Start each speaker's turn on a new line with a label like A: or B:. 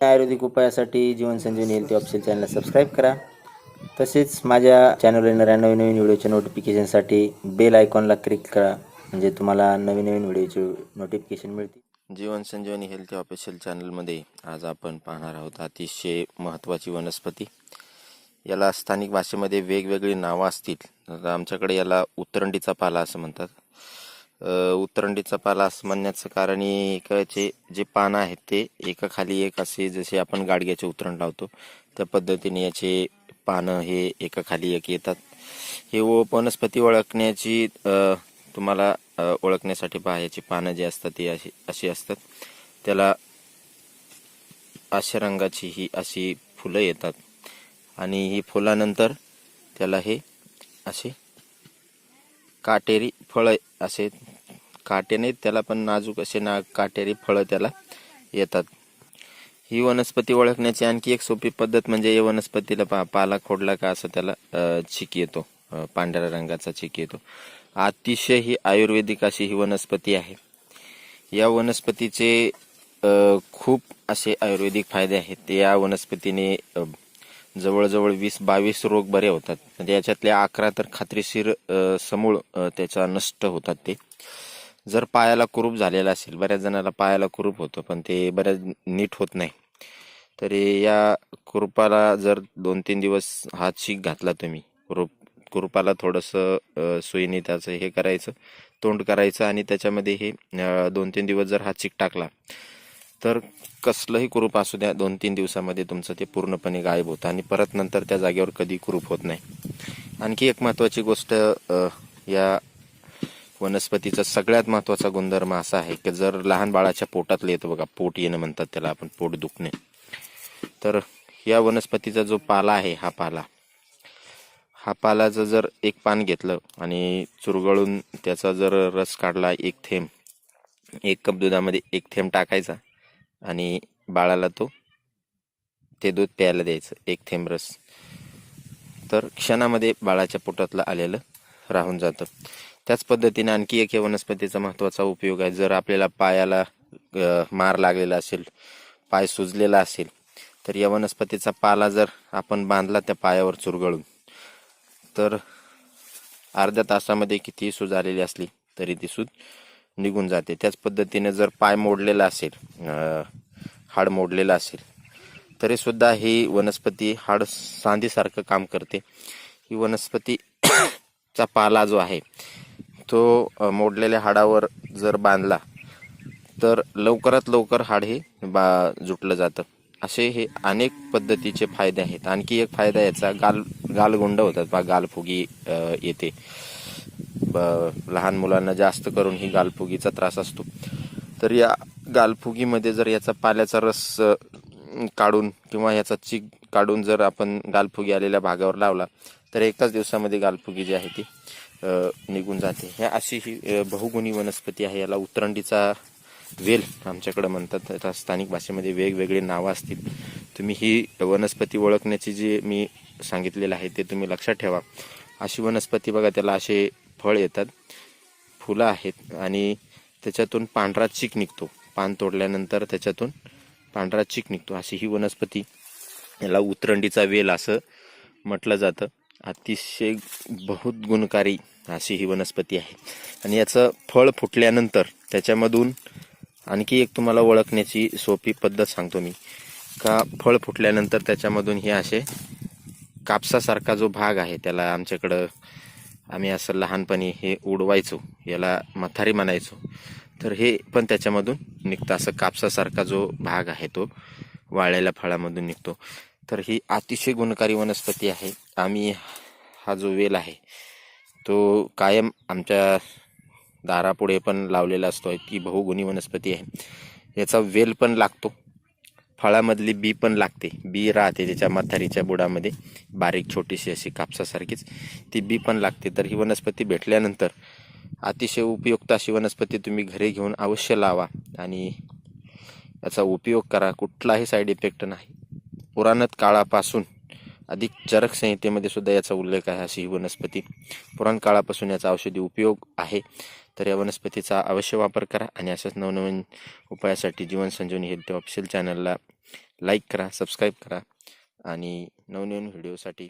A: आयुर्वेदिक उपायासाठी जीवन संजीवनी health official चॅनलला subscribe करा. तसेच माझ्या चॅनलवर येणाऱ्या नवीन नवीन व्हिडिओच्या नोटिफिकेशनसाठी बेल आयकॉनला क्लिक करा, म्हणजे तुम्हाला नवीन नवीन व्हिडिओचे नोटिफिकेशन मिळतील. जीवन संजीवनी हेल्थ ऑफिशियल चॅनलमध्ये आज आपण पाहणार आहोत अतिशय महत्त्वाची वनस्पती. याला स्थानिक भाषेमध्ये वेगवेगळी नावं असतील. आमच्याकडे याला उतरंडीचा पाला असं म्हणतात. उतरंडीचा पाला असं म्हणण्याचं कारण एकाचे जे पानं आहेत ते एका खाली एक असे, जसे आपण गाडग्याचे उतरण लावतो त्या पद्धतीने याचे पानं हे एका खाली एक येतात. हे वनस्पती ओळखण्याची तुम्हाला ओळखण्यासाठी पहा, याची पानं जे असतात ते अशी असतात. त्याला अशा रंगाची ही अशी फुलं येतात आणि ही फुलानंतर त्याला हे असे काटेरी फळं, असे काटे नाहीत त्याला पण नाजूक असे काटेरी फळं त्याला येतात. ही वनस्पती ओळखण्याची आणखी एक सोपी पद्धत म्हणजे या वनस्पतीला पाला खोडला का असं त्याला चीक येतो, पांढऱ्या रंगाचा चीक येतो. अतिशय ही आयुर्वेदिक अशी ही वनस्पती आहे. या वनस्पतीचे खूप असे आयुर्वेदिक फायदे आहेत. या वनस्पतीने जवळजवळ 20-22 रोग बरे होतात. म्हणजे याच्यातले 11 तर खात्रीशीर समूळ त्याचा नष्ट होतात. ते जर पायाला कुरूप झालेला असेल, बऱ्याच जणाला पायाला कुरूप होतं पण ते बऱ्याच नीट होत नाही, तर या कुरूपाला जर 2-3 दिवस हा चीक घातला तुम्ही, कुरूपाला थोडंसं सुईने त्याचं हे करायचं, तोंड करायचं आणि त्याच्यामध्ये हे 2-3 दिवस जर हा चीक टाकला तर कसलंही कुरूप असू द्या 2-3 दिवसामध्ये तुमचं ते पूर्णपणे गायब होतं आणि परत नंतर त्या जागेवर कधी कुरूप होत नाही. आणखी एक महत्त्वाची गोष्ट, या वनस्पतीचा सगळ्यात महत्त्वाचा गुणधर्म असा आहे की जर लहान बाळाच्या पोटातलं येतं बघा, पोट येणं म्हणतात त्याला आपण, पोट दुखणे, तर या वनस्पतीचा जो पाला आहे, हा पालाचं जर एक पान घेतलं आणि चुरगळून त्याचा जर रस काढला, 1 थेंब, 1 कप दुधामध्ये 1 थेंब टाकायचा आणि बाळाला ते दूध प्यायला द्यायचं, 1 थेंब रस, तर क्षणामध्ये बाळाच्या पोटातलं आलेलं राहून जातं. त्याच पद्धतीने आणखी एक या वनस्पतीचा महत्त्वाचा उपयोग आहे. जर आपल्याला पायाला मार लागलेला असेल, पाय सुजलेला असेल, तर या वनस्पतीचा पाला जर आपण बांधला त्या पायावर चुरगळून, तर अर्ध्या तासामध्ये कितीही सूज आलेली असली तरी ती सूज निघून जाते. त्याच पद्धतीने जर पाय मोडलेला असेल, हाड मोडलेलं असेल, तरी सुद्धा ही वनस्पती हाड सांधीसारखं काम करते. ही वनस्पतीचा पाला जो आहे तो मोडलेल्या हाडावर जर बांधला तर लवकरात लवकर हाड हे जुटलं जातं. असे हे अनेक पद्धतीचे फायदे आहेत. आणखी एक फायदा याचा, गालगुंड होतात बा, गालफुगी येते. लहान मुलांना जास्त करून ही गालफुगीचा त्रास असतो. तर या गालफुगीमध्ये जर याचा पाल्याचा रस काढून किंवा याचा चीक काढून जर आपण गालफुगी आलेल्या भागावर लावला तर एकाच दिवसामध्ये गालफुगी जी आहे ती निघून जाते. ह्या अशी ही बहुगुणी वनस्पती आहे. याला उतरंडीचा वेल आमच्याकडे म्हणतात. स्थानिक भाषेमध्ये वेगवेगळे नावं असतील. तुम्ही ही वनस्पती ओळखण्याची जी मी सांगितलेलं आहे ते तुम्ही लक्षात ठेवा. अशी वनस्पती बघा, त्याला असे फळ येतात, फुलं आहेत आणि त्याच्यातून पांढरा चीक निघतो. पान तोडल्यानंतर त्याच्यातून पांढरा चीक निघतो. अशी ही वनस्पती, याला उतरंडीचा वेल असं म्हटलं जातं. अतिशय बहुत गुणकारी अशी ही वनस्पती आहे. आणि याचं फळ फुटल्यानंतर त्याच्यामधून आणखी एक तुम्हाला ओळखण्याची सोपी पद्धत सांगतो मी, का फळ फुटल्यानंतर त्याच्यामधून हे असे कापसासारखा जो भाग आहे, त्याला आमच्याकडं आम्ही असं लहानपणी हे उडवायचो, याला मथारी म्हणायचो, तर हे पण त्याच्यामधून निघतं. असं कापसासारखा जो भाग आहे तो वाळलेल्या फळामधून निघतो. तर ही अतिशय गुणकारी वनस्पती आहे. आम्ही हा जो वेल आहे तो कायम आमच्या दारापुढे पण लावलेला असतो. ती बहुगुणी वनस्पती आहे. याचा वेल पण लागतो, फळामधली बी पण लागते. बी राहते त्याच्या मथारीच्या बुडामध्ये, बारीक छोटीशी अशी कापसासारखीच ती बी पण लागते. तर ही वनस्पती भेटल्यानंतर अतिशय उपयुक्त अशी वनस्पती तुम्ही घरी घेऊन अवश्य लावा आणि याचा उपयोग करा. कुठलाही साईड इफेक्ट नाही. पुराणत काळापासून अधिक चरक संहितेमध्ये सुद्धा याचा उल्लेख आहे. अशी ही वनस्पती पुराण काळापासून याचा औषधी उपयोग आहे. तर या वनस्पतीचा अवश्य वापर करा आणि अशाच नवनवीन उपायासाठी जीवन संजीवनी हेल्थ ऑफिशियल चॅनलला लाईक करा, सबस्क्राईब करा आणि नवनवीन व्हिडिओसाठी